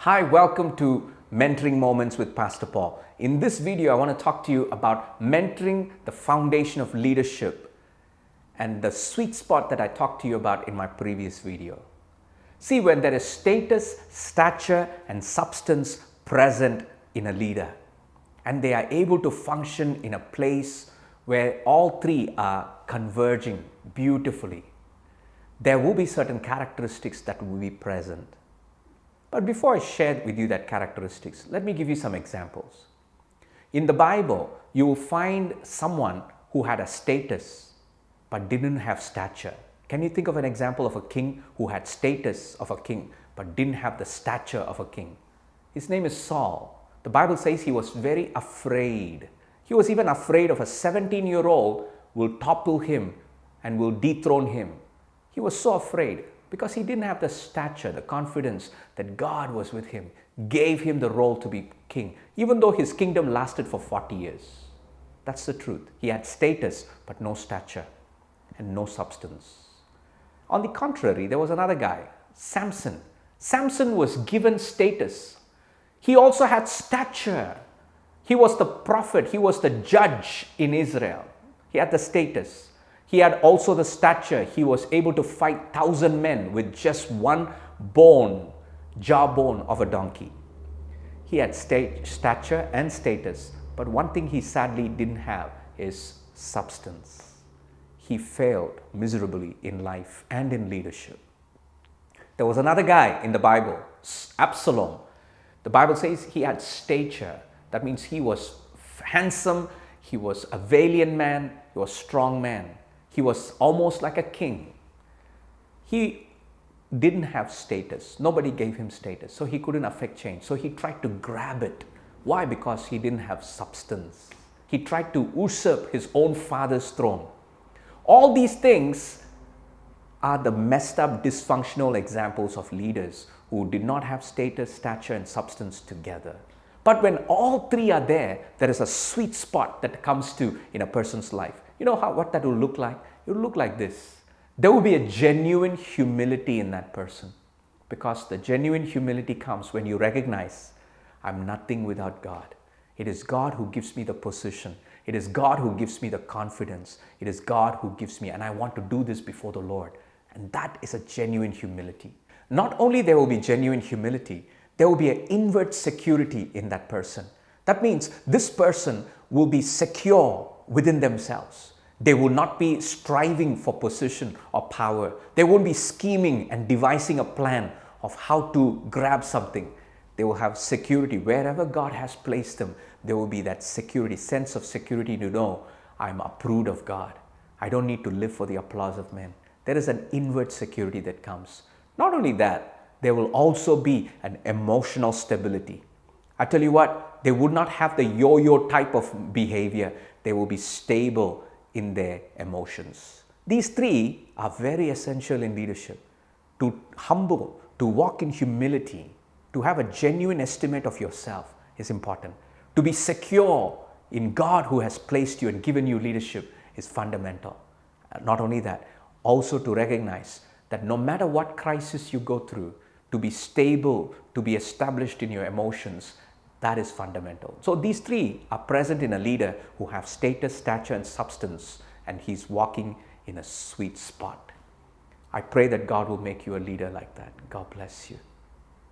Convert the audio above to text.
Hi, welcome to Mentoring Moments with Pastor Paul. In this video, I want to talk to you about mentoring, the foundation of leadership, and the sweet spot that I talked to you about in my previous video. See, when there is status, stature, and substance present in a leader, and they are able to function in a place where all three are converging beautifully, there will be certain characteristics that will be present. But before I share with you that characteristics, let me give you some examples. In the Bible, you will find someone who had a status but didn't have stature. Can you think of an example of a king who had status of a king but didn't have the stature of a king? His name is Saul. The Bible says he was very afraid. He was even afraid of a 17-year-old will topple him and will dethrone him. He was so afraid because he didn't have the stature, the confidence that God was with him, gave him the role to be king, even though his kingdom lasted for 40 years. That's the truth. He had status, but no stature and no substance. On the contrary, there was another guy, Samson. Samson was given status. He also had stature. He was the prophet. He was the judge in Israel. He had the status. He had also the stature. He was able to fight 1,000 men with just one jawbone of a donkey. He had stature and status, but one thing he sadly didn't have is substance. He failed miserably in life and in leadership. There was another guy in the Bible, Absalom. The Bible says he had stature. That means he was handsome, he was a valiant man, he was a strong man. He was almost like a king. He didn't have status. Nobody gave him status, so he couldn't affect change. So he tried to grab it. Why? Because he didn't have substance. He tried to usurp his own father's throne. All these things are the messed up, dysfunctional examples of leaders who did not have status, stature, and substance together. But when all three are there, there is a sweet spot that comes to in a person's life. You know what that will look like? It will look like this. There will be a genuine humility in that person, because the genuine humility comes when you recognize, I'm nothing without God. It is God who gives me the position. It is God who gives me the confidence. It is God who gives me, and I want to do this before the Lord. And that is a genuine humility. Not only there will be genuine humility, there will be an inward security in that person. That means this person will be secure within themselves. They will not be striving for position or power. They won't be scheming and devising a plan of how to grab something. They will have security. Wherever God has placed them, there will be that security, sense of security to know, I'm approved of God. I don't need to live for the applause of men. There is an inward security that comes. Not only that, there will also be an emotional stability. I tell you what, they would not have the yo-yo type of behavior. They will be stable in their emotions. These three are very essential in leadership. To humble, to walk in humility, to have a genuine estimate of yourself is important. To be secure in God who has placed you and given you leadership is fundamental. Not only that, also to recognize that no matter what crisis you go through, to be stable, to be established in your emotions, that is fundamental. So these three are present in a leader who have status, stature, and substance, and he's walking in a sweet spot. I pray that God will make you a leader like that. God bless you.